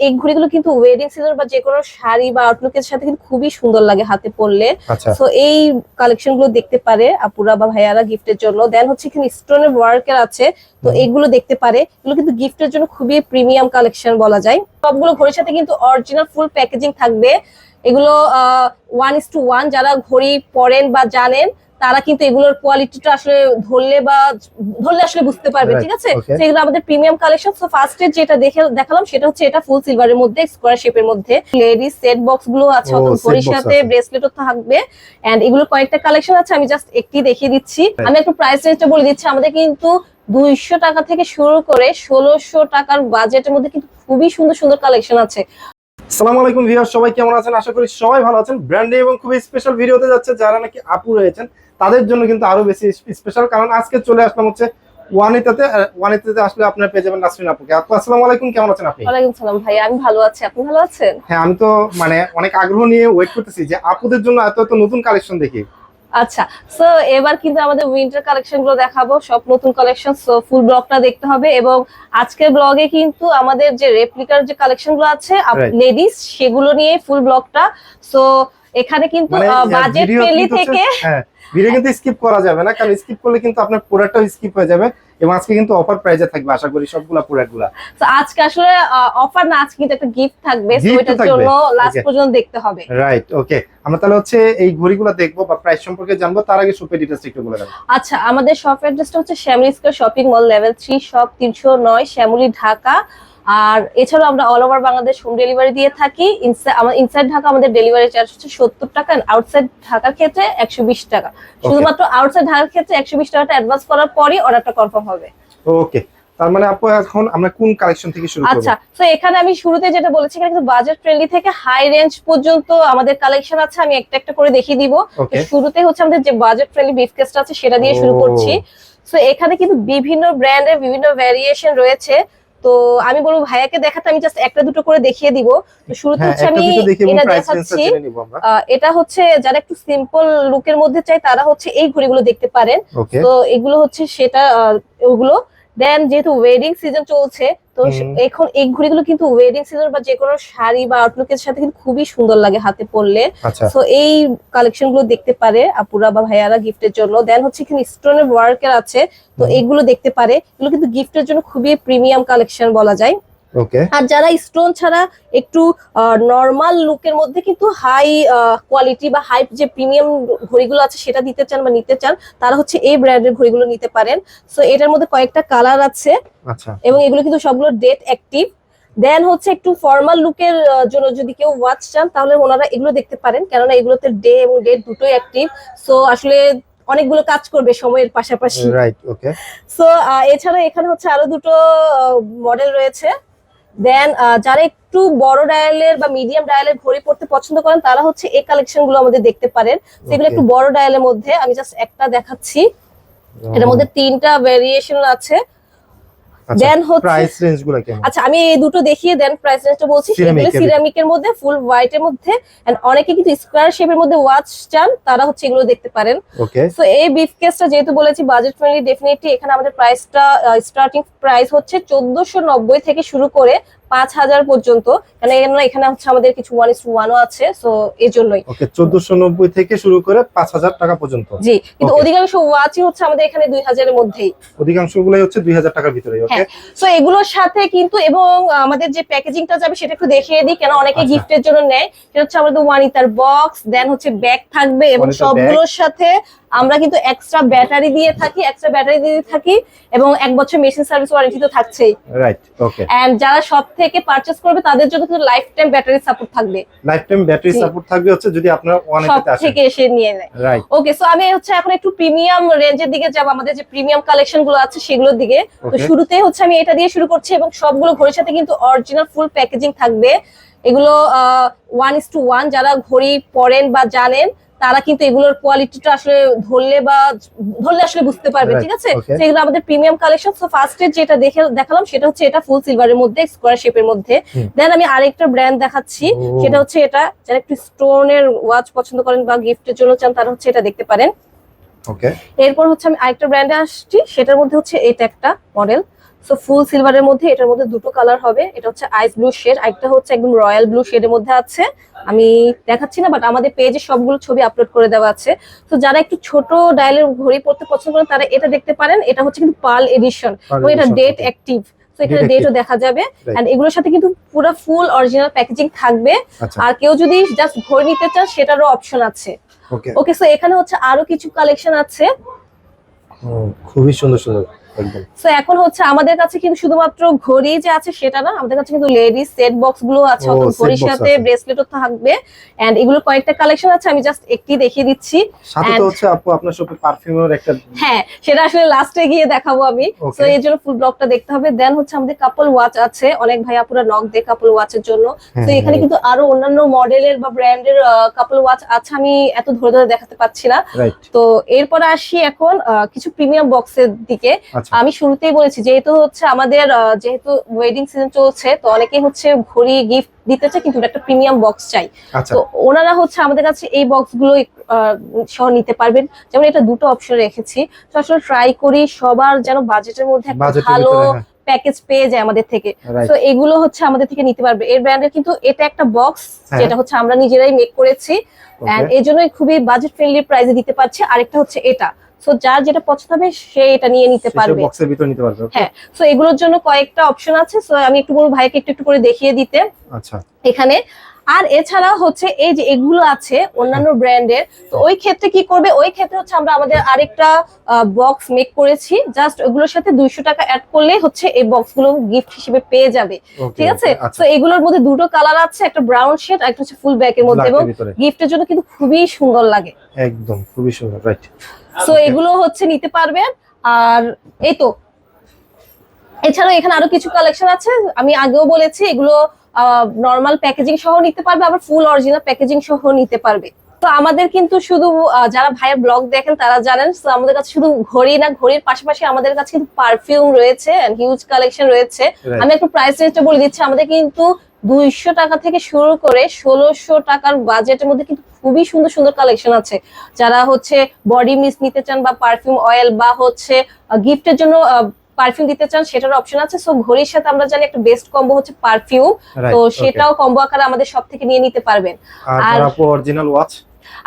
এই ঘড়িগুলো কিন্তু wedding season বা যে কোনো শাড়ি বা আউটলুকের সাথে কিন্তু খুবই সুন্দর লাগে হাতে পরলে। তো এই কালেকশন গুলো দেখতে পারে আপুরা বা ভাইয়ারা গিফটের জন্য। দেন হচ্ছে এখানে স্টোনের ওয়ার্কের আছে, তো এগুলো দেখতে পারে। এগুলো কিন্তু গিফটের জন্য খুবই প্রিমিয়াম কালেকশন বলা যায়। সবগুলো ঘড়ির সাথে কিন্তু অরিজিনাল ফুল প্যাকেজিং থাকবে। এগুলো 1:1, যারা ঘড়ি পরেন বা জানেন তারা কিন্তু এগুলোর কোয়ালিটিটা আসলে ধরলে আসলে বুঝতে পারবে, ঠিক আছে? তো এগুলো আমাদের প্রিমিয়াম কালেকশন। সো ফার্স্টে যেটা দেখালাম সেটা হচ্ছে এটা ফুল সিলভারের মধ্যে স্কোয়ার শেপের মধ্যে। লেডিস সেট বক্স গুলো আছে, ঘড়ির সাথে ব্রেসলেটও থাকবে। এন্ড এগুলো কয়েকটা কালেকশন আছে, আমি জাস্ট একটি দেখিয়ে দিচ্ছি। আমি একটু প্রাইস রেঞ্জটা বলে দিচ্ছি। আমাদের কিন্তু 200 টাকা থেকে শুরু করে 1600 টাকার বাজেটের মধ্যে কিন্তু খুবই সুন্দর সুন্দর কালেকশন আছে। আসসালামু আলাইকুম ভিউয়ার্স, সবাই কেমন আছেন? আশা করি সবাই ভালো আছেন। ব্র্যান্ডে এবং খুবই স্পেশাল ভিডিওতে যাচ্ছে যারা নাকি আপু রয়েছেন তাদের জন্য কিন্তু আরো বেশি স্পেশাল, কারণ আজকে চলে আসলাম হচ্ছে ওয়ানিতাতে আসলে আপনারা পেয়ে যাবেন নাসরিন আপুকে। আপু আসসালামু আলাইকুম, কেমন আছেন আপনি? ওয়ালাইকুম সালাম ভাই, আমি ভালো আছি, আপনি ভালো আছেন? হ্যাঁ, আমি তো অনেক আগ্রহ নিয়ে ওয়েট করতেছি যে আপুদের জন্য এত এত নতুন কালেকশন দেখি। আচ্ছা, সো এবার কিন্তু আমাদের উইন্টার কালেকশন গুলো দেখাবো, সব নতুন কালেকশন। সো ফুল ব্লগটা দেখতে হবে। এবং আজকের ব্লগে কিন্তু আমাদের যে রেপ্লিকার যে কালেকশন গুলো আছে লেডিস, সেগুলো নিয়ে ফুল ব্লগটা। সো এখানে কিন্তু বাজেট ফ্রেন্ডলি থেকে ভিডিও কিন্তু স্কিপ করা যাবে না, কারণ স্কিপ করলে কিন্তু আপনার প্রোডাক্টটাও স্কিপ হয়ে যাবে। এবং আজকে কিন্তু অফার প্রাইজে থাকবে আশা করি সবগুলা প্রোডাক্টগুলা। তো আজকে আসলে অফার না, আজকে কিন্তু একটা গিফট থাকবে, সো এটার জন্য লাস্ট পর্যন্ত দেখতে হবে। রাইট, ওকে। আমরা তাহলে হচ্ছে এই ঘড়িগুলো দেখবো বা প্রাইস সম্পর্কে জানবো, তার আগে শপের ডিটেইলস একটু বলে দেন। আচ্ছা, আমাদের শপ অ্যাড্রেসটা হচ্ছে Shyamoli square shopping mall, level 3, shop 309, Shyamoli, Dhaka. আর এছাড়াও আমরা all over Bangladesh home delivery দিয়ে থাকি। ইনসাইড ঢাকা আমাদের ডেলিভারি চার্জ হচ্ছে 70 টাকা, আউটসাইড ঢাকার ক্ষেত্রে 120 টাকা। শুধুমাত্র আউটসাইড ঢাকার ক্ষেত্রে 120 টাকাটা অ্যাডভান্স করার পরই অর্ডারটা কনফার্ম হবে। ওকে, তার মানে আপু এখন আমরা কোন কালেকশন থেকে শুরু করব? আচ্ছা, তো এখানে আমি শুরুতে যেটা বলেছি, এখানে কিন্তু বাজেট ফ্রেন্ডলি থেকে হাই রেঞ্জ পর্যন্ত আমাদের কালেকশন আছে। আমি একটা একটা করে দেখিয়ে দিব। শুরুতে হচ্ছে আমাদের যে বাজেট ফ্রেন্ডলি ব্রিফকেসটা আছে সেটা দিয়ে শুরু করছি। সো এখানে কিন্তু বিভিন্ন ব্র্যান্ডের বিভিন্ন ভ্যারিয়েশন রয়েছে। তো আমি বলবো ভাইয়াকে দেখাতে, আমি জাস্ট একটা দুটো করে দেখিয়ে দিব। তো শুরুতে হচ্ছে আমি এটা দেখাচ্ছি। এটা হচ্ছে যারা একটু সিম্পল লুকের মধ্যে চাই তারা হচ্ছে এই ঘড়িগুলো দেখতে পারেন। তো এগুলো হচ্ছে সেটা ওগুলো। দেন যেহেতু ওয়েডিং সিজন চলছে, তো এখন এই ঘড়িগুলো কিন্তু ওয়েডিং সিজন বা যে কোনো শাড়ি বা আউটলুকের সাথে কিন্তু খুবই সুন্দর লাগে হাতে পরলে। তো এই কালেকশন গুলো দেখতে পারে আপুরা বা ভাইয়ারা গিফটের জন্য। দেন হচ্ছে এখানে স্টোনের ওয়ার্কের আছে, তো এগুলো দেখতে পারে। এগুলো কিন্তু গিফটের জন্য খুবই প্রিমিয়াম কালেকশন বলা যায়। আর যারা স্টোন ছাড়া একটু নরমাল লুকের মধ্যে কিন্তু হাই কোয়ালিটি বা হাই যে প্রিমিয়াম ঘড়িগুলো আছে সেটা দিতে চান বা নিতে চান, তারা হচ্ছে এই ব্র্যান্ডের ঘড়িগুলো নিতে পারেন। সো এটার মধ্যে কয়েকটা কালার আছে, এবং এগুলো কিন্তু সবগুলো ডেট অ্যাক্টিভ। দেন হচ্ছে একটু ফর্মাল লুকের জন্য যদি কেউ ওয়াচ চান তাহলে ওনারা এগুলো দেখতে পারেন, কেননা এগুলোতে ডে এবং ডেট দুটোই অ্যাক্টিভ। সো আসলে অনেকগুলো কাজ করবে সময়ের পাশাপাশি। রাইট, ওকে। সো এছাড়া এখানে হচ্ছে আরো দুটো মডেল রয়েছে। দেন যারা একটু বড় ডায়ালের বা মিডিয়াম ডায়ালের ঘড়ি পড়তে পছন্দ করেন তারা হচ্ছে এই কালেকশন গুলো আমাদের দেখতে পারেন। সেগুলো একটু বড় ডায়ালের মধ্যে, আমি জাস্ট একটা দেখাচ্ছি। এটার মধ্যে 3টা ভেরিয়েশন আছে। দেন হচ্ছে প্রাইস রেঞ্জগুলো কেমন? আচ্ছা, আমি এই দুটো দেখিয়ে দেন প্রাইস রেঞ্জটা বলছি। এগুলো সিরামিকের মধ্যে, ফুল হোয়াইটের মধ্যে। এন্ড অনেকে কিন্তু স্কয়ার শেপের মধ্যে ওয়াচ চান, তারা হচ্ছে এগুলো দেখতে পারেন। সো এই ব্রিফকেসটা যেহেতু বলেছি বাজেট ফ্রেন্ডলি, ডেফিনেটলি এখানে আমাদের প্রাইসটা স্টার্টিং প্রাইস হচ্ছে 1490 থেকে শুরু করে 5000 পর্যন্ত। এখানে হচ্ছে আমাদের কিছু 1:1ও আছে, সো এই জন্যই। ওকে, 1490 থেকে শুরু করে 5000 টাকা পর্যন্ত। জি, কিন্তু অধিকাংশ ওয়াচই হচ্ছে আমাদের এখানে 2000 এর মধ্যেই, অধিকাংশগুলাই হচ্ছে 2000 টাকার ভিতরে। ওকে, সো এগুলোর সাথে কিন্তু এবং আমাদের যে প্যাকেজিংটা যাবে সেটা একটু দেখিয়ে দিই, কেন অনেকে গিফটের জন্য নেয়। সেটা হচ্ছে আমাদের ওয়ানিতার বক্স, দেন হচ্ছে ব্যাগ থাকবে, এবং সবগুলোর সাথে আমরা কিন্তু এক্সট্রা ব্যাটারি দিয়ে থাকি, এবং 1 বছর মেশিন সার্ভিস ওয়ারেন্টি তো থাকছেই। Right, okay. এন্ড যারা সব থেকে পারচেজ করবে তাদের জন্য কিন্তু লাইফ টাইম ব্যাটারি সাপোর্ট থাকবে। লাইফ টাইম ব্যাটারি সাপোর্ট থাকবে হচ্ছে যদি আপনারা ওয়ানিতাতে আসেন, থেকে এসে নিয়ে নেয়। রাইট, ওকে। সো আমি হচ্ছে এখন একটু প্রিমিয়াম রেঞ্জের দিকে যাব, আমাদের যে প্রিমিয়াম কালেকশন গুলো আছে সেগুলোর দিকে। তো শুরুতে হচ্ছে আমি এটা দিয়ে শুরু করছি, এবং সবগুলো ঘড়ির সাথে কিন্তু অরিজিনাল ফুল প্যাকেজিং থাকবে। এগুলো 1:1, যারা ঘড়ি পরেন বা জানেন তারা কিন্তু এগুলোর কোয়ালিটিটা আসলে ধরলে আসলে বুঝতে পারবে, ঠিক আছে? তো এগুলো আমাদের প্রিমিয়াম কালেকশন। সো ফার্স্টে যেটা দেখালাম সেটা হচ্ছে এটা ফুল সিলভারের মধ্যে স্কয়ার শেপের মধ্যে। দেন আমি আরেকটা ব্র্যান্ড দেখাচ্ছি, সেটা হচ্ছে এটা। যারা একটু স্টোনের ওয়াচ পছন্দ করেন বা গিফটের জন্য চান তারা হচ্ছে এটা দেখতে পারেন। ওকে, এরপর হচ্ছে আমি আরেকটা ব্র্যান্ডে আসছি, সেটার মধ্যে হচ্ছে এটা একটা মডেল। সো ফুল সিলভারের মধ্যে এটার মধ্যে দুটো কালার হবে, এটা হচ্ছে আইস ব্লু শেড, একটা হচ্ছে একদম রয়্যাল ব্লু শেডের মধ্যে আছে। আমি দেখাচ্ছি না, বাট আমাদের পেজে সবগুলো ছবি আপলোড করে দেওয়া আছে। তো যারা একটু ছোট ডায়ালের ঘড়ি পড়তে পছন্দ করেন তারা এটা দেখতে পারেন। এটা হচ্ছে কিন্তু পার্ল এডিশন, তো এটা ডেট অ্যাক্টিভ, তো এখানে ডেটও দেখা যাবে। এন্ড এগুলোর সাথে কিন্তু পুরো ফুল অরিজিনাল প্যাকেজিং থাকবে। আর কেউ যদি জাস্ট ঘড়ি নিতে চান সেটারও অপশন আছে। ওকে, সো এখানে হচ্ছে আরো কিছু কালেকশন আছে। খুবই সুন্দর সুন্দর একদম। সো এখন হচ্ছে আমাদের কাছে কিন্তু শুধুমাত্র ঘড়ি যে আছে সেটা না, আমাদের কাছে কিন্তু লেডিস সেট বক্স গুলো আছে, ঘড়ির সাথে ব্রেসলেটও থাকবে। এন্ড এগুলো কয়েকটা কালেকশন আছে, আমি জাস্ট একটি দেখিয়ে দিচ্ছি। সাথে তো হচ্ছে আপু আপনার শপে পারফিউমের একটা, হ্যাঁ সেটা আসলে লাস্টে গিয়ে দেখাবো আমি। সো এর জন্য ফুল ব্লগটা দেখতে হবে। দেন হচ্ছে আমাদের কাপল ওয়াচ আছে, অনেক ভাই আপুরা নক দেয় কাপল ওয়াচের জন্য। তো এখানে কিন্তু আরো অন্যান্য মডেলের বা ব্র্যান্ডের কাপল ওয়াচ আছে, আমি এত ধরে ধরে দেখাতে পাচ্ছি না। তো এরপরে আসি এখন কিছু প্রিমিয়াম বক্সের দিকে। আমি শুরুতেই বলেছি যেহেতু হচ্ছে আমাদের যেহেতু ওয়েডিং সিজন চলছে, তো অনেকেই হচ্ছে ঘড়ি গিফট দিতে চায় কিন্তু একটা প্রিমিয়াম বক্স চাই। তো ওনারা হচ্ছে আমাদের কাছে এই বক্স গুলো সহ নিতে পারবেন। যেমন এটা দুটো অপশন রেখেছি, তো আসলে ট্রাই করি সবার যেন বাজেটের মধ্যে একটা ভালো প্যাকেজ পেয়ে যায় আমাদের থেকে। তো এগুলো হচ্ছে আমাদের থেকে নিতে পারবে। এর ব্র্যান্ডের কিন্তু এটা একটা বক্স যেটা হচ্ছে আমরা নিজেরাই মেক করেছি, এন্ড এই জন্য খুবই বাজেট ফ্রেন্ডলি প্রাইসে দিতে পারছি। আরেকটা হচ্ছে এটা, সো যার যেটা পছন্দ হবে সে এটা নিয়ে নিতে পারবে, বক্সের ভিতর নিতে পারবে। হ্যাঁ, সো এগুলোর জন্য কয়েকটা অপশন আছে। সো আমি একটু বলবো ভাইকে একটু করে দেখিয়ে দিতে। আচ্ছা, এখানে আর এছাড়া হচ্ছে এই যে এগুলো আছে অন্যান্য ব্র্যান্ডের, তো ওই ক্ষেত্রে কি করবে, ওই ক্ষেত্রে হচ্ছে আমরা আমাদের আরেকটা বক্স মেক করেছি, জাস্ট ওগুলোর সাথে 200 টাকা অ্যাড করলেই হচ্ছে এই বক্স গুলো গিফট হিসেবে পেয়ে যাবে। ঠিক আছে, তো এগুলোর মধ্যে দুটো কালার আছে, একটা ব্রাউন শেড আর একটা হচ্ছে ফুল ব্ল্যাক এর মধ্যে, এবং গিফটের জন্য কিন্তু খুবই সুন্দর লাগে, একদম খুবই সুন্দর, রাইট। সো এগুলো হচ্ছে নিতে পারবেন। আর এই তো এছাড়াও এখানে আরো কিছু কালেকশন আছে, আমি আগেও বলেছি এগুলো নরমাল প্যাকেজিং সহ নিতে পারবে, আবার ফুল অরিজিনাল প্যাকেজিং সহ নিতে পারবে। তো আমাদের কিন্তু শুধু যারা ভাইয়ের ব্লগ দেখেন তারা জানেন, তো আমাদের কাছে শুধু ঘড়ি না, ঘড়ির পাশাপাশি আমাদের কাছে কিন্তু পারফিউম রয়েছে, হিউজ কালেকশন রয়েছে। আমি একটু প্রাইস রেঞ্জটা বলে দিচ্ছি, আমাদের কিন্তু 200 টাকা থেকে শুরু করে 1600 টাকার বাজেটের মধ্যে কিন্তু খুবই সুন্দর সুন্দর কালেকশন আছে। যারা হচ্ছে বডি মিস্ট নিতে চান বা পারফিউম অয়েল বা হচ্ছে গিফটের জন্য পারফিউম দিতে চান সেটার অপশন আছে। সো ঘড়ির সাথে আমরা জানি একটা বেস্ট কম্বো হচ্ছে পারফিউম, তো সেটাও কম্বো আকারে আমাদের সব থেকে নিয়ে নিতে পারবেন। আর অরিজিনাল ওয়াচ,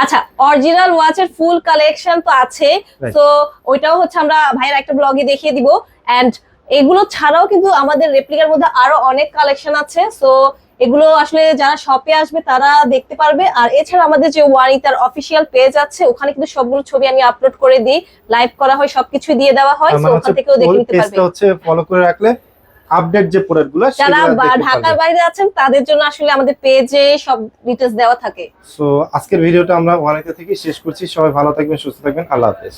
আচ্ছা অরিজিনাল ওয়াচের ফুল কালেকশন তো আছে, তো ওইটাও হচ্ছে আমরা ভাইয়ের একটা ব্লগে দেখিয়ে দিব। এন্ড এগুলো ছাড়াও কিন্তু আমাদের রেপ্লিকার মধ্যে আরো অনেক কালেকশন আছে, সো এগুলো আসলে যারা শপে আসবে তারা দেখতে পারবে। আর এছাড়া আমাদের যে ওয়ানিতার অফিসিয়াল পেজ আছে, ওখানে কিন্তু সবগুলো ছবি আমি আপলোড করে দিই, লাইভ করা হয়, সবকিছু দিয়ে দেওয়া হয়, সো ওখান থেকেও দেখে নিতে পারবে। পেজটা হচ্ছে ফলো করে রাখলে আপডেট যে প্রোডাক্টগুলো যারা ঢাকার বাইরে আছেন তাদের জন্য আসলে আমাদের পেজে সব ডিটেইলস দেওয়া থাকে। সো আজকের ভিডিওটা আমরা ওয়ানিতা থেকে শেষ করছি। সবাই ভালো থাকবেন, সুস্থ থাকবেন, আল্লাহ হাফেজ।